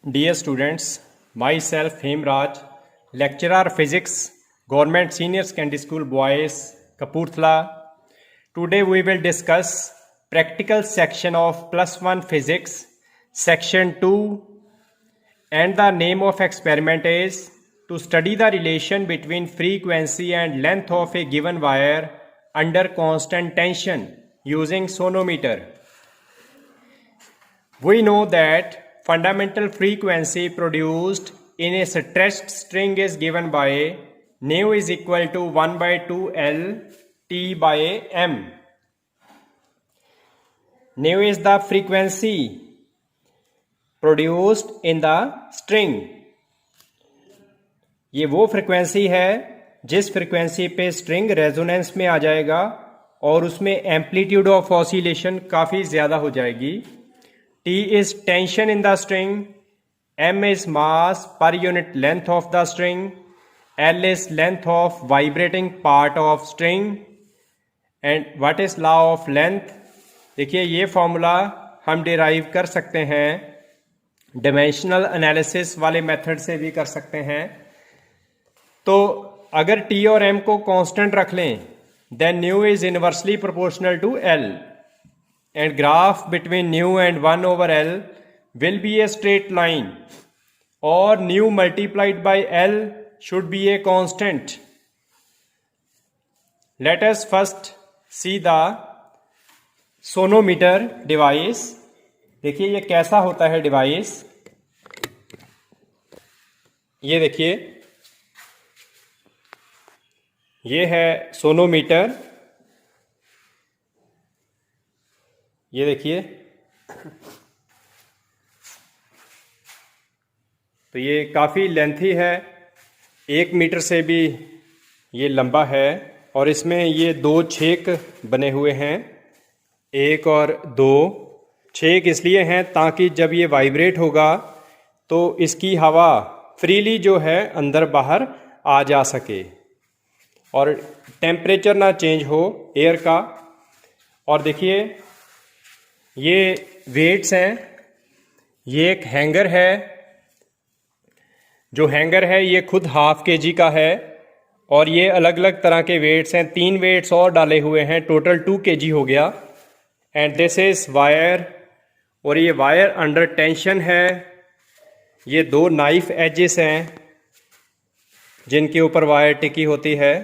Dear students, myself Hemraj, lecturer physics, Government Senior Secondary School Boys, Kapurthala. Today we will discuss practical section of plus 1 physics, section 2, and the name of experiment is to study the relation between frequency and length of a given wire under constant tension using sonometer. We know that fundamental frequency produced in a stretched string is given by nu is equal to 1 by 2 L T by M. Nu is the frequency produced in the string. ये वो frequency है जिस frequency पे string resonance में आ जाएगा और उसमें amplitude of oscillation काफ़ी ज़्यादा हो जाएगी. T is tension in the string, M is mass per unit length of the string, L is length of vibrating part of string, and what is law of length? देखिए ये formula हम derive कर सकते हैं, dimensional analysis वाले method से भी कर सकते हैं. तो अगर T और M को कांस्टेंट रख लें, then nu is inversely proportional to L. And graph between nu and 1 over L will be a straight line, or nu multiplied by L should be a constant. Let us first see the sonometer device. देखिए ये कैसा होता है device. ये देखिए ये है sonometer. ये देखिए तो ये काफ़ी लेंथी है, 1 मीटर से भी ये लंबा है और इसमें ये 2 छेक बने हुए हैं, 1 और 2. छेक इसलिए हैं ताकि जब ये वाइब्रेट होगा तो इसकी हवा फ्रीली जो है अंदर बाहर आ जा सके और टेम्परेचर ना चेंज हो एयर का. और देखिए ये वेट्स हैं. ये एक हैंगर है. जो हैंगर है ये खुद ½ kg का है और ये अलग अलग तरह के वेट्स हैं. 3 वेट्स और डाले हुए हैं, टोटल 2 kg हो गया. एंड दिस इज वायर, और ये वायर अंडर टेंशन है. ये 2 नाइफ एजेस हैं जिनके ऊपर वायर टिकी होती है.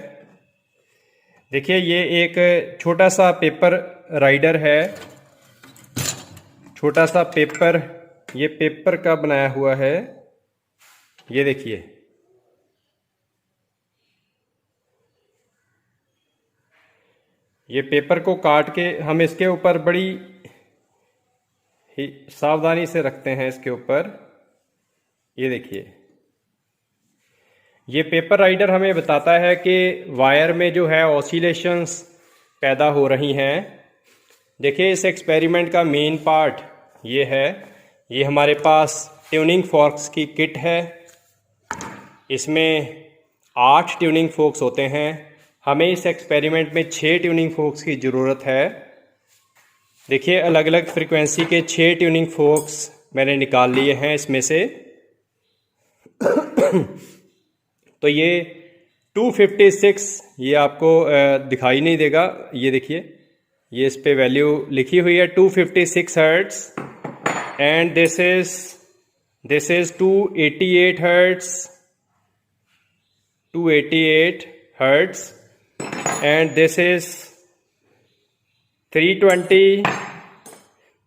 देखिए ये एक छोटा सा पेपर राइडर है, छोटा सा पेपर, ये पेपर का बनाया हुआ है. ये देखिए ये पेपर को काट के हम इसके ऊपर बड़ी ही सावधानी से रखते हैं इसके ऊपर. ये देखिए ये पेपर राइडर हमें बताता है कि वायर में जो है ऑसिलेशंस पैदा हो रही हैं. देखिए इस एक्सपेरिमेंट का मेन पार्ट ये है. ये हमारे पास ट्यूनिंग फॉर्क्स की किट है. इसमें 8 ट्यूनिंग फोक्स होते हैं. हमें इस एक्सपेरिमेंट में 6 ट्यूनिंग फोक्स की ज़रूरत है. देखिए अलग अलग फ्रिक्वेंसी के 6 ट्यूनिंग फोक्स मैंने निकाल लिए हैं इसमें से. तो ये 256, ये आपको दिखाई नहीं देगा. ये देखिए ये इस पे वैल्यू लिखी हुई है 256 hertz. And this is 288 hertz, 288 hertz. And this is 320,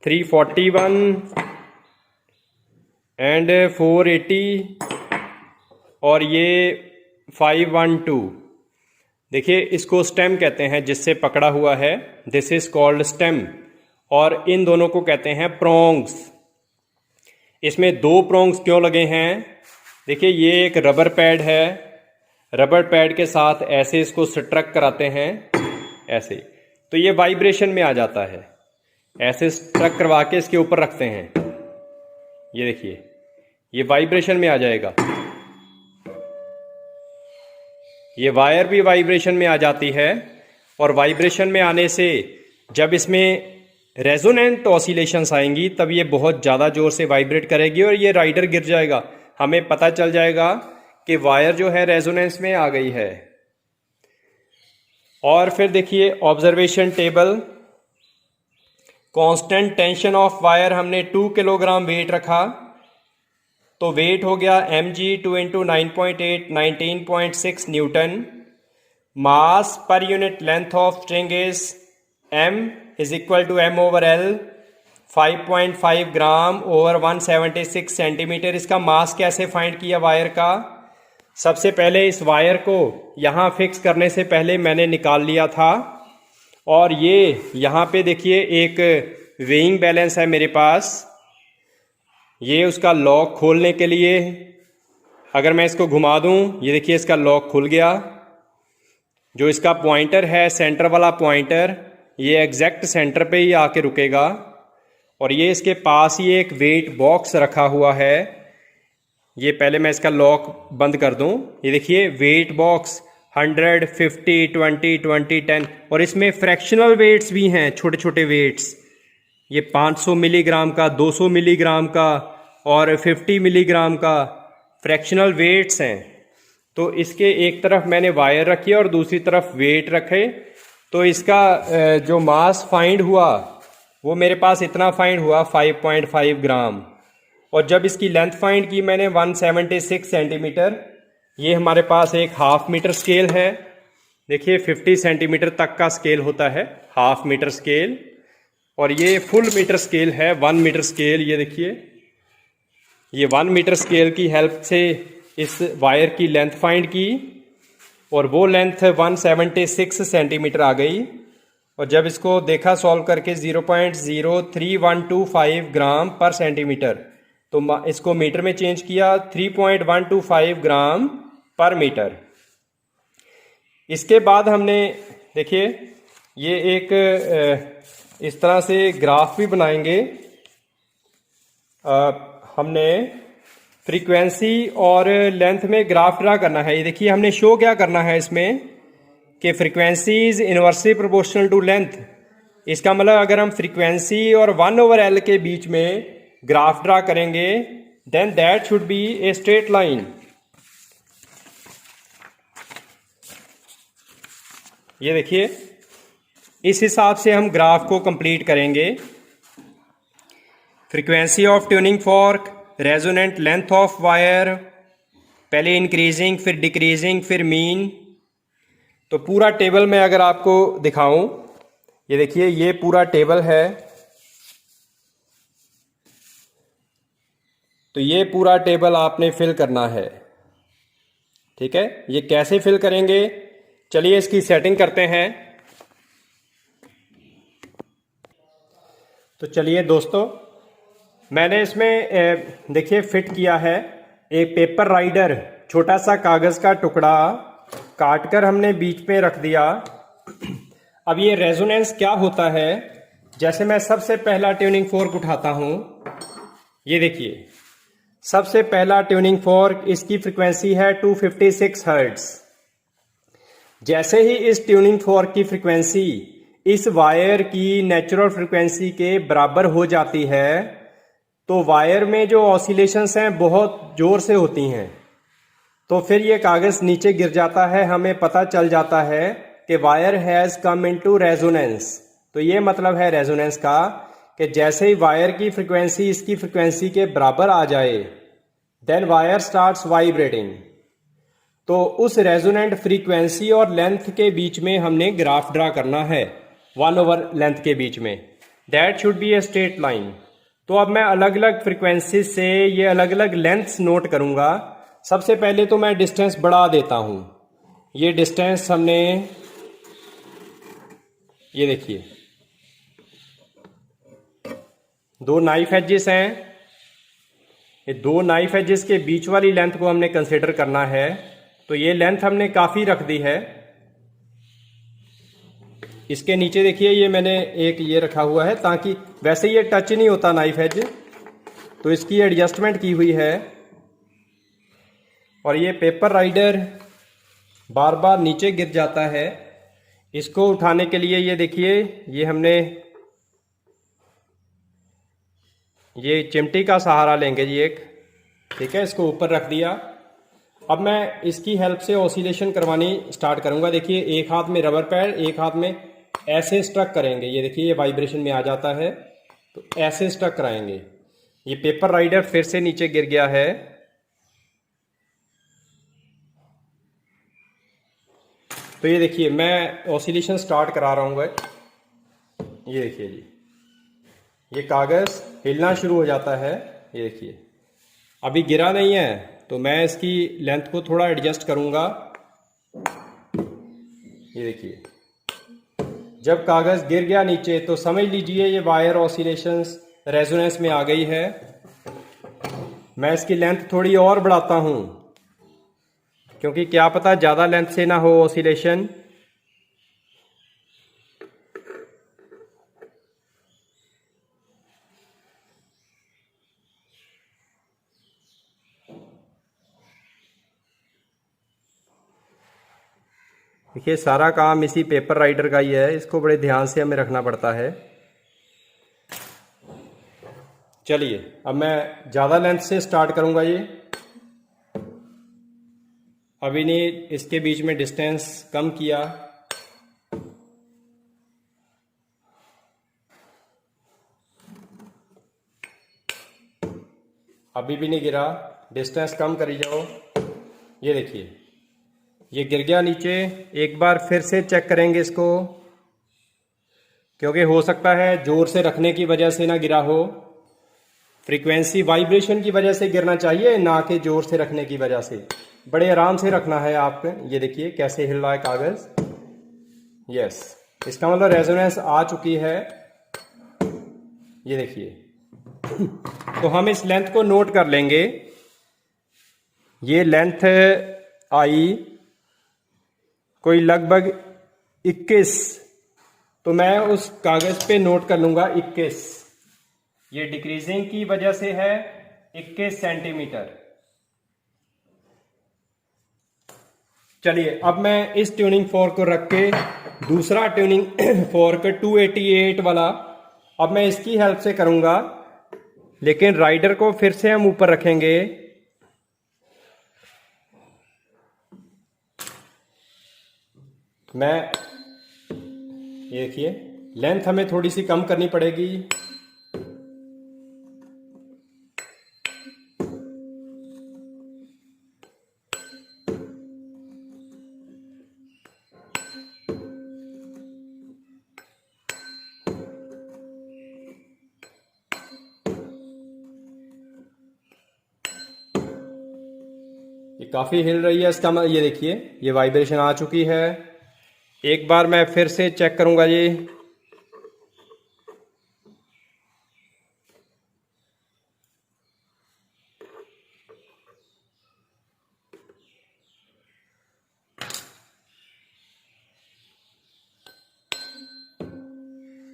341 and 480 और ये 512. देखिए इसको स्टेम कहते हैं जिससे पकड़ा हुआ है. This is called stem. और इन दोनों को कहते हैं प्रोंग्स. इसमें 2 प्रोंग्स क्यों लगे हैं? देखिए ये एक रबर पैड है. रबर पैड के साथ ऐसे इसको स्ट्रक कराते हैं ऐसे, तो ये वाइब्रेशन में आ जाता है. ऐसे स्ट्रक करवा के इसके ऊपर रखते हैं. ये देखिए ये वाइब्रेशन में आ जाएगा. ये वायर भी वाइब्रेशन में आ जाती है और वाइब्रेशन में आने से जब इसमें रेजोनेंट ऑसिलेशंस आएंगी तब ये बहुत ज़्यादा ज़ोर से वाइब्रेट करेगी और ये राइडर गिर जाएगा, हमें पता चल जाएगा कि वायर जो है रेजोनेंस में आ गई है। और फिर देखिए observation table, constant tension of wire हमने 2 किलोग्राम वेट रखा, तो वेट हो गया mg 2 इंटू 9.8 19.6 न्यूटन। मास पर unit length of string is m is equal to m over l, 5.5 gram over 176 centimetre. इसका मास कैसे फाइंड किया वायर का? सबसे पहले इस वायर को यहाँ फिक्स करने से पहले मैंने निकाल लिया था, और ये यहाँ पे देखिए एक वेइंग बैलेंस है मेरे पास, ये उसका लॉक खोलने के लिए अगर मैं इसको घुमा दूँ, ये देखिए इसका लॉक खुल गया। जो इसका पॉइंटर है, सेंटर वाला पॉइंटर, ये एग्जैक्ट सेंटर पे ही आके रुकेगा, और ये इसके पास ही एक वेट बॉक्स रखा हुआ है। ये पहले मैं इसका लॉक बंद कर दूं, ये देखिए वेट बॉक्स 100, 50, 20, 20, 10, और इसमें फ्रैक्शनल वेट्स भी हैं, छोटे छोटे वेट्स। ये 500 मिलीग्राम का, 200 मिलीग्राम का और 50 मिलीग्राम का फ्रैक्शनल वेट्स हैं। तो इसके एक तरफ मैंने वायर रखी और दूसरी तरफ वेट रखे, तो इसका जो मास फाइंड हुआ वो मेरे पास इतना फाइंड हुआ 5.5 ग्राम। और जब इसकी लेंथ फाइंड की मैंने 176 सेंटीमीटर, ये हमारे पास एक हाफ मीटर स्केल है। देखिए 50 सेंटीमीटर तक का स्केल होता है हाफ मीटर स्केल, और ये फुल मीटर स्केल है 1 मीटर स्केल। ये देखिए ये 1 मीटर स्केल की हेल्प से इस वायर की लेंथ फाइंड की, और वो लेंथ 176 सेंटीमीटर आ गई। और जब इसको देखा सॉल्व करके 0.03125 ग्राम पर सेंटीमीटर, तो इसको मीटर में चेंज किया 3.125 ग्राम पर मीटर। इसके बाद हमने देखिए ये एक इस तरह से ग्राफ भी बनाएंगे। हमने फ्रीक्वेंसी और लेंथ में ग्राफ ड्रा करना है। ये देखिए हमने शो क्या करना है इसमें कि frequency is inversely proportional to length. इसका मतलब अगर हम फ्रीक्वेंसी और 1/L के बीच में ग्राफ ड्रा करेंगे, then that should be a straight line. ये देखिए इस हिसाब से हम ग्राफ को कंप्लीट करेंगे। Frequency of tuning fork, resonant length of wire, पहले इंक्रीजिंग फिर डिक्रीजिंग फिर मीन। तो पूरा टेबल मैं अगर आपको दिखाऊं, ये देखिए ये पूरा टेबल है। तो ये पूरा टेबल आपने फिल करना है, ठीक है। ये कैसे फिल करेंगे, चलिए इसकी सेटिंग करते हैं। तो चलिए दोस्तों, मैंने इसमें देखिए फिट किया है एक पेपर राइडर, छोटा सा कागज का टुकड़ा काटकर हमने बीच में रख दिया। अब ये रेजोनेंस क्या होता है, जैसे मैं सबसे पहला ट्यूनिंग फोर्क उठाता हूं, ये देखिए सबसे पहला ट्यूनिंग फोर्क, इसकी फ्रीक्वेंसी है 256 हर्ट्ज। जैसे ही इस ट्यूनिंग फोर्क की फ्रीक्वेंसी इस वायर की नेचुरल फ्रीक्वेंसी के बराबर हो जाती है, तो वायर में जो ऑसिलेशंस हैं बहुत जोर से होती हैं, तो फिर ये कागज नीचे गिर जाता है। हमें पता चल जाता है कि wire has come into resonance. तो ये मतलब है रेजोनेंस का कि जैसे ही वायर की फ्रीक्वेंसी इसकी फ्रीक्वेंसी के बराबर आ जाए, देन वायर स्टार्ट्स वाइब्रेटिंग। तो उस रेजोनेंट फ्रीक्वेंसी और लेंथ के बीच में हमने ग्राफ ड्रा करना है, 1/लेंथ के बीच में। That should be a straight line. तो अब मैं अलग अलग फ्रीक्वेंसी से ये अलग अलग लेंथ्स नोट करूंगा। सबसे पहले तो मैं डिस्टेंस बढ़ा देता हूं। ये डिस्टेंस हमने, ये देखिए 2 नाइफ एजेस हैं, ये 2 नाइफ एजेस के बीच वाली लेंथ को हमने कंसिडर करना है। तो ये लेंथ हमने काफी रख दी है। इसके नीचे देखिए ये मैंने एक ये रखा हुआ है, ताकि वैसे ये टच नहीं होता नाइफ एज, तो इसकी एडजस्टमेंट की हुई है। और ये पेपर राइडर बार बार नीचे गिर जाता है, इसको उठाने के लिए ये देखिए ये हमने ये चिमटी का सहारा लेंगे जी एक, ठीक है, इसको ऊपर रख दिया। अब मैं इसकी हेल्प से ऑसिलेशन करवानी स्टार्ट करूंगा। देखिए एक हाथ में रबर पैड, एक हाथ में ऐसे स्ट्रक करेंगे। ये देखिए ये वाइब्रेशन में आ जाता है, तो ऐसे स्ट्रक कराएंगे। ये पेपर राइडर फिर से नीचे गिर गया है। तो ये देखिए मैं ऑसिलेशन स्टार्ट करा रहा हूँ। ये देखिए जी, ये कागज़ हिलना शुरू हो जाता है। ये देखिए अभी गिरा नहीं है, तो मैं इसकी लेंथ को थोड़ा एडजस्ट करूँगा। ये देखिए जब कागज़ गिर गया नीचे, तो समझ लीजिए ये वायर ऑसिलेशंस रेजोनेंस में आ गई है। मैं इसकी लेंथ थोड़ी और बढ़ाता हूँ, क्योंकि क्या पता ज़्यादा लेंथ से ना हो ऑसिलेशन। देखिए सारा काम इसी पेपर राइडर का ही है, इसको बड़े ध्यान से हमें रखना पड़ता है। चलिए अब मैं ज़्यादा लेंथ से स्टार्ट करूँगा। ये अभी ने इसके बीच में डिस्टेंस कम किया। अभी भी नहीं गिरा, डिस्टेंस कम करी जाओ। ये देखिए ये गिर गया नीचे। एक बार फिर से चेक करेंगे इसको, क्योंकि हो सकता है जोर से रखने की वजह से ना गिरा हो। फ्रीक्वेंसी वाइब्रेशन की वजह से गिरना चाहिए, ना कि जोर से रखने की वजह से। बड़े आराम से रखना है आपको। ये देखिए कैसे हिल रहा है कागज। यस, इसका मतलब रेजोनेंस आ चुकी है। ये देखिए तो हम इस लेंथ को नोट कर लेंगे। ये लेंथ आई कोई लगभग 21, तो मैं उस कागज पे नोट कर लूंगा 21। ये डिक्रीजिंग की वजह से है 21 सेंटीमीटर। चलिए अब मैं इस ट्यूनिंग फोर्क को रख के दूसरा ट्यूनिंग फोर्क 288 वाला, अब मैं इसकी हेल्प से करूंगा, लेकिन राइडर को फिर से हम ऊपर रखेंगे। मैं ये देखिए लेंथ हमें थोड़ी सी कम करनी पड़ेगी। ये काफी हिल रही है, इसका ये देखिए ये वाइब्रेशन आ चुकी है। एक बार मैं फिर से चेक करूंगा। ये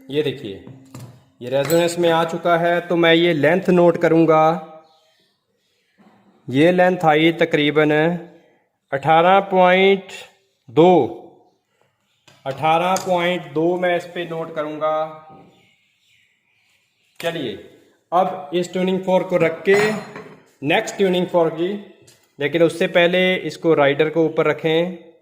देखिए ये रेजोनेंस में आ चुका है, तो मैं ये लेंथ नोट करूंगा। ये लेंथ आई तकरीबन 18.2। 18.2 मैं इस पे नोट करूंगा। चलिए अब इस ट्यूनिंग फोर्क को रख के नेक्स्ट ट्यूनिंग फोर्क जी, लेकिन उससे पहले इसको राइडर को ऊपर रखें।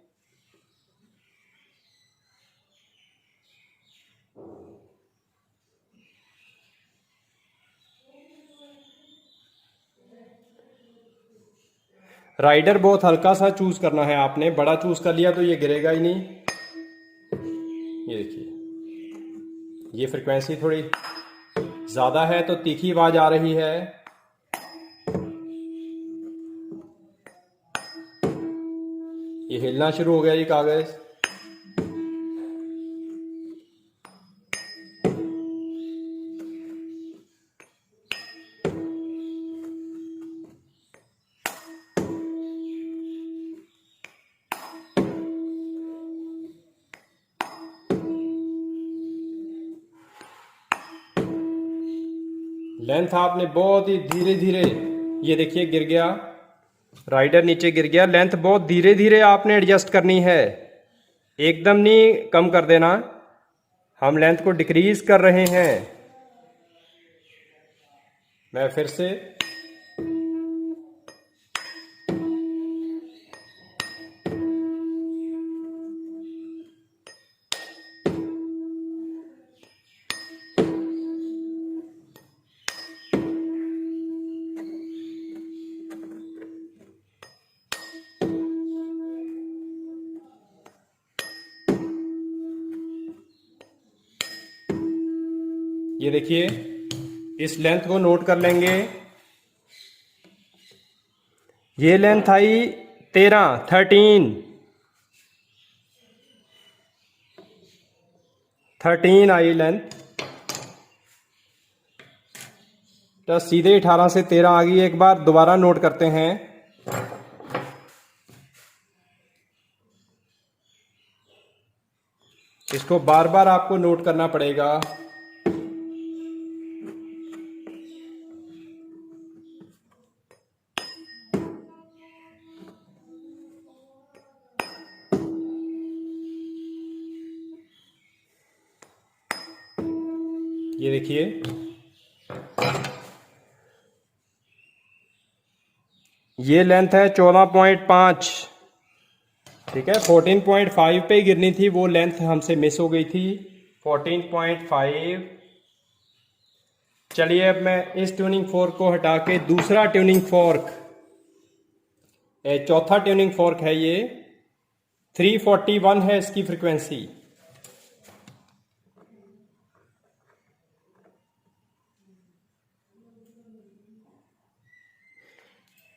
राइडर बहुत हल्का सा चूज करना है आपने, बड़ा चूज कर लिया तो ये गिरेगा ही नहीं। ये देखिए ये फ्रिक्वेंसी थोड़ी ज्यादा है, तो तीखी आवाज आ रही है। ये हिलना शुरू हो गया ये कागज। लेंथ आपने बहुत ही धीरे धीरे, ये देखिए गिर गया, राइडर नीचे गिर गया। लेंथ बहुत धीरे धीरे आपने एडजस्ट करनी है, एकदम नहीं कम कर देना। हम लेंथ को डिक्रीज कर रहे हैं। मैं फिर से ये देखिए, इस लेंथ को नोट कर लेंगे। ये लेंथ आई 13 आई लेंथ, तो सीधे 18 से 13 आ गई। एक बार दोबारा नोट करते हैं। इसको बार बार आपको नोट करना पड़ेगा। ये देखिए, ये लेंथ है 14.5। ठीक है, 14.5 पे गिरनी थी, वो लेंथ हमसे मिस हो गई थी। 14.5। चलिए अब मैं इस ट्यूनिंग फोर्क को हटा के दूसरा ट्यूनिंग फोर्क, चौथा ट्यूनिंग फोर्क है ये, 341 है इसकी फ्रीक्वेंसी।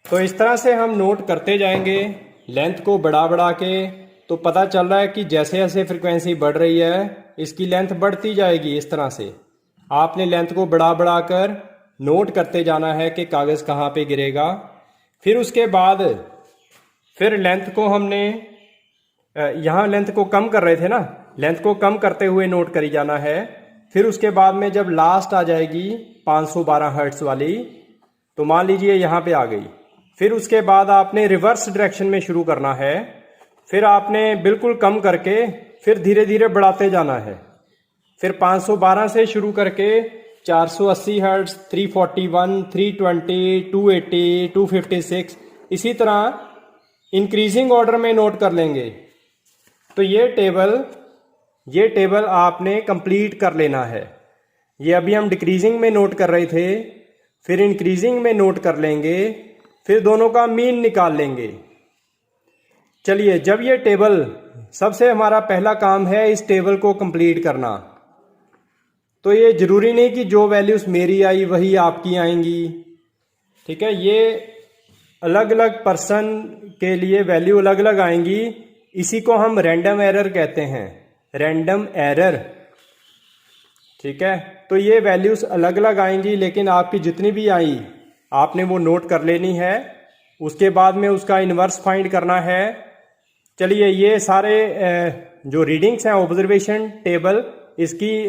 तो इस तरह से हम नोट करते जाएंगे लेंथ को बढ़ा बढ़ा के। तो पता चल रहा है कि जैसे जैसे फ्रीक्वेंसी बढ़ रही है इसकी लेंथ बढ़ती जाएगी। इस तरह से आपने लेंथ को बढ़ा बढ़ा कर नोट करते जाना है कि कागज़ कहाँ पे गिरेगा। फिर उसके बाद फिर लेंथ को हमने यहाँ लेंथ को कम कर रहे थे ना, लेंथ को कम करते हुए नोट करी जाना है। फिर उसके बाद में जब लास्ट आ जाएगी 512 हर्ट्ज वाली, तो मान लीजिए यहाँ पे आ गई। फिर उसके बाद आपने रिवर्स डायरेक्शन में शुरू करना है। फिर आपने बिल्कुल कम करके फिर धीरे धीरे बढ़ाते जाना है। फिर 512 से शुरू करके 480 हर्ट्ज, 341, 320, 280, 256, इसी तरह इंक्रीजिंग ऑर्डर में नोट कर लेंगे। तो ये टेबल आपने कंप्लीट कर लेना है। ये अभी हम डिक्रीजिंग में नोट कर रहे थे, फिर इंक्रीजिंग में नोट कर लेंगे, फिर दोनों का मीन निकाल लेंगे। चलिए, जब ये टेबल, सबसे हमारा पहला काम है इस टेबल को कंप्लीट करना। तो ये जरूरी नहीं कि जो वैल्यूज मेरी आई वही आपकी आएंगी। ठीक है, ये अलग अलग पर्सन के लिए वैल्यू अलग अलग आएंगी। इसी को हम रैंडम एरर कहते हैं, रैंडम एरर। ठीक है, तो ये वैल्यूज अलग अलग आएंगी, लेकिन आपकी जितनी भी आई आपने वो नोट कर लेनी है। उसके बाद में उसका इन्वर्स फाइंड करना है। चलिए, ये सारे जो रीडिंग्स हैं ऑब्जर्वेशन टेबल, इसकी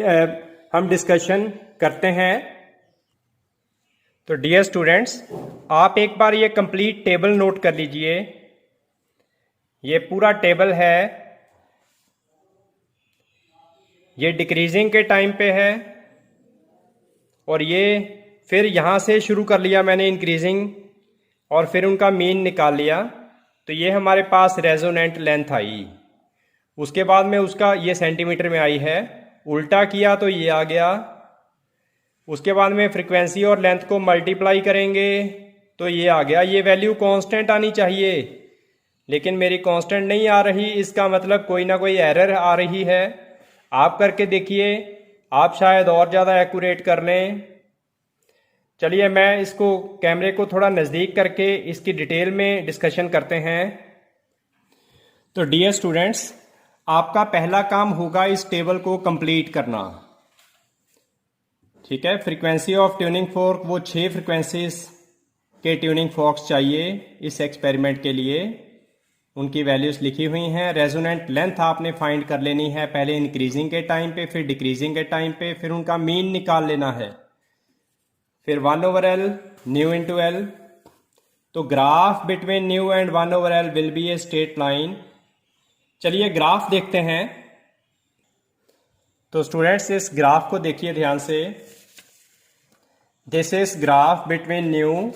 हम डिस्कशन करते हैं। तो डियर स्टूडेंट्स, आप एक बार ये कंप्लीट टेबल नोट कर लीजिए। ये पूरा टेबल है, ये डिक्रीजिंग के टाइम पे है, और ये फिर यहाँ से शुरू कर लिया मैंने इंक्रीजिंग, और फिर उनका मीन निकाल लिया। तो ये हमारे पास रेजोनेंट लेंथ आई। उसके बाद में उसका ये सेंटीमीटर में आई है, उल्टा किया तो ये आ गया। उसके बाद में फ्रीक्वेंसी और लेंथ को मल्टीप्लाई करेंगे तो ये आ गया। ये वैल्यू कांस्टेंट आनी चाहिए, लेकिन मेरी कांस्टेंट नहीं आ रही, इसका मतलब कोई ना कोई एरर आ रही है। आप करके देखिए, आप शायद और ज़्यादा एक्यूरेट कर लें। चलिए, मैं इसको कैमरे को थोड़ा नज़दीक करके इसकी डिटेल में डिस्कशन करते हैं। तो डियर स्टूडेंट्स, आपका पहला काम होगा इस टेबल को कंप्लीट करना। ठीक है, फ्रीक्वेंसी ऑफ ट्यूनिंग फोर्क, वो 6 फ्रीक्वेंसीज के ट्यूनिंग फोर्क्स चाहिए इस एक्सपेरिमेंट के लिए। उनकी वैल्यूज़ लिखी हुई हैं। रेजोनेंट लेंथ आपने फाइंड कर लेनी है, पहले इंक्रीजिंग के टाइम पे, फिर डिक्रीजिंग के टाइम पे, फिर उनका मीन निकाल लेना है। फिर 1/L न्यू इंटू एल। तो graph between nu and 1/L will be a straight line. चलिए ग्राफ देखते हैं। तो स्टूडेंट्स, इस ग्राफ को देखिए ध्यान से। This is graph between nu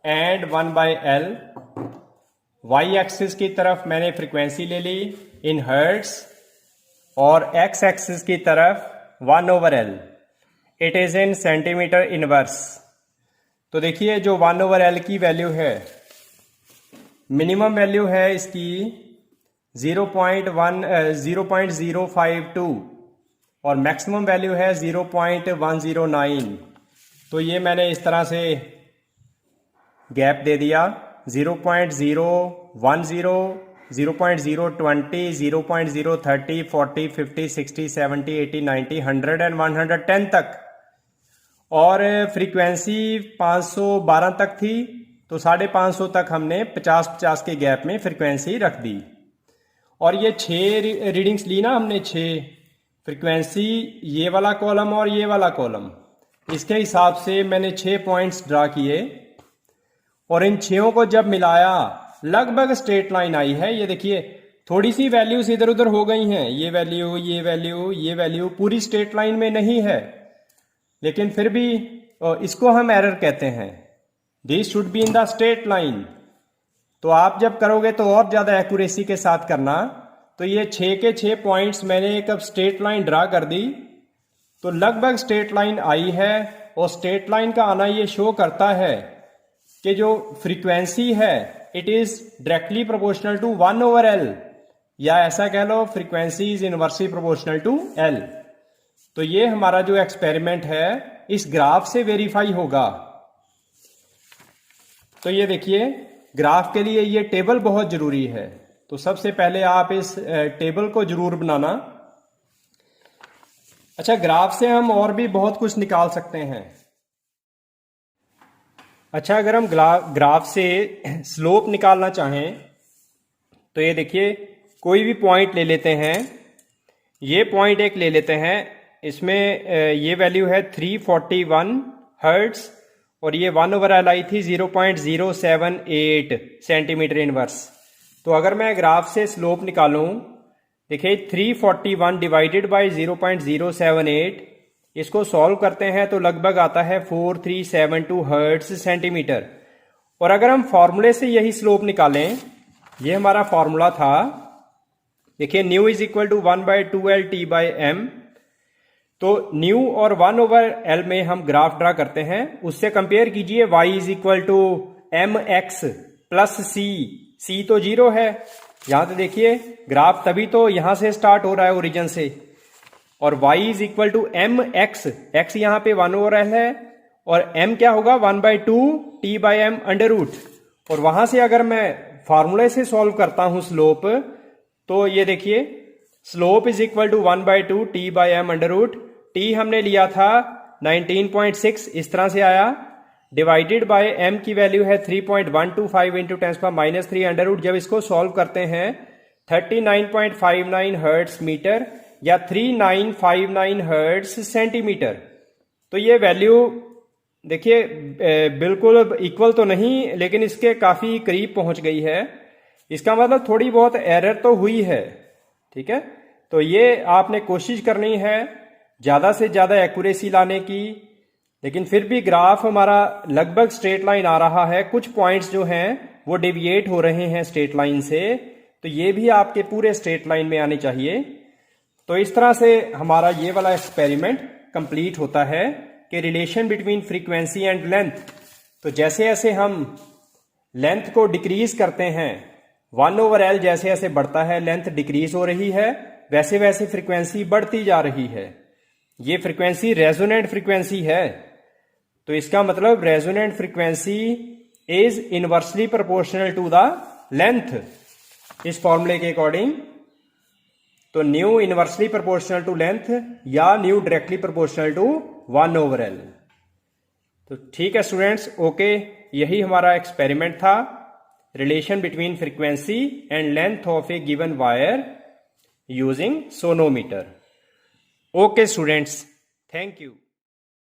and 1/L। Y axis की तरफ मैंने फ्रीक्वेंसी ले ली इन हर्ट्स और एक्स एक्सिस की तरफ 1/L। It is in centimetre inverse. तो देखिए जो 1/L की वैल्यू है, मिनिमम वैल्यू है इसकी 0.052 और मैक्सिमम वैल्यू है 0.109। तो ये मैंने इस तरह से गैप दे दिया 0.010, 0.020, 0.030, 40, 50, 60, 70, 80, 90, 100 एंड 110 तक। और फ्रीक्वेंसी 512 तक थी तो 550 तक हमने 50-50 के गैप में फ्रीक्वेंसी रख दी। और ये 6 रीडिंग्स ली ना हमने, 6 फ्रीक्वेंसी, ये वाला कॉलम और ये वाला कॉलम, इसके हिसाब से मैंने 6 पॉइंट्स ड्रा किए और इन 6 को जब मिलाया लगभग स्ट्रेट लाइन आई है। ये देखिए थोड़ी सी वैल्यूज इधर उधर हो गई हैं, ये वैल्यू, ये वैल्यू, ये वैल्यू पूरी स्ट्रेट लाइन में नहीं है, लेकिन फिर भी इसको हम एरर कहते हैं। This should be in the straight line. तो आप जब करोगे तो और ज्यादा एक्यूरेसी के साथ करना। तो ये 6 के 6 पॉइंट्स मैंने एक अब स्ट्रेट लाइन ड्रा कर दी, तो लगभग स्ट्रेट लाइन आई है। और स्ट्रेट लाइन का आना ये शो करता है कि जो फ्रीक्वेंसी है it is directly proportional to 1/L, या ऐसा कह लो frequency is inversely proportional to L। तो ये हमारा जो एक्सपेरिमेंट है इस ग्राफ से वेरीफाई होगा। तो ये देखिए ग्राफ के लिए ये टेबल बहुत जरूरी है। तो सबसे पहले आप इस टेबल को जरूर बनाना। अच्छा, ग्राफ से हम और भी बहुत कुछ निकाल सकते हैं। अच्छा, अगर हम ग्राफ से स्लोप निकालना चाहें तो ये देखिए कोई भी पॉइंट ले लेते हैं। ये पॉइंट एक ले लेते हैं, इसमें ये वैल्यू है 341 हर्ट्ज और ये 1/L आई थी 0.078 सेंटीमीटर इनवर्स। तो अगर मैं ग्राफ से स्लोप निकालूं, देखिए 341 डिवाइडेड बाय 0.078, इसको सॉल्व करते हैं तो लगभग आता है 4372 हर्ट्ज सेंटीमीटर। और अगर हम फॉर्मूले से यही स्लोप निकालें, ये हमारा फॉर्मूला था, देखिए new is equal to 1/2L T/m। तो न्यू और 1/L में हम ग्राफ ड्रा करते हैं, उससे कंपेयर कीजिए y is equal to mx plus c तो 0 है। यहां तो देखिए ग्राफ तभी तो यहां से स्टार्ट हो रहा है ओरिजिन से, और y is equal to mx, x यहां पे 1/L है और m क्या होगा 1/2 T/m अंडर रूट। और वहां से अगर मैं फार्मूले से सॉल्व करता हूं स्लोप, तो ये देखिए slope is equal to 1/2 T/m under root. T हमने लिया था 19.6, इस तरह से आया, डिवाइडेड बाय m की वैल्यू है 3.125 इंटू 10⁻³ अंडर रूट। जब इसको सॉल्व करते हैं 39.59 हर्ट्ज मीटर या 3959 हर्ट्ज सेंटीमीटर। तो ये वैल्यू देखिए बिल्कुल इक्वल तो नहीं, लेकिन इसके काफी करीब पहुंच गई है। इसका मतलब थोड़ी बहुत एरर तो हुई है, ठीक है। तो ये आपने कोशिश करनी है ज्यादा से ज्यादा एक्यूरेसी लाने की, लेकिन फिर भी ग्राफ हमारा लगभग स्ट्रेट लाइन आ रहा है। कुछ पॉइंट्स जो हैं वो डेविएट हो रहे हैं स्ट्रेट लाइन से, तो ये भी आपके पूरे स्ट्रेट लाइन में आने चाहिए। तो इस तरह से हमारा ये वाला एक्सपेरिमेंट कंप्लीट होता है कि relation between frequency and length. तो जैसे जैसे हम लेंथ को डिक्रीज करते हैं, 1/L जैसे जैसे बढ़ता है, लेंथ डिक्रीज हो रही है, वैसे वैसे फ्रीक्वेंसी बढ़ती जा रही है। ये फ्रीक्वेंसी रेजोनेंट फ्रीक्वेंसी है, तो इसका मतलब resonant frequency is inversely proportional to the length, इस फॉर्मूले के अकॉर्डिंग। तो nu inversely proportional to length या nu directly proportional to 1/L। तो ठीक है स्टूडेंट्स, ओके, यही हमारा एक्सपेरिमेंट था, relation between frequency and length of A given wire using sonometer. Okay students, thank you.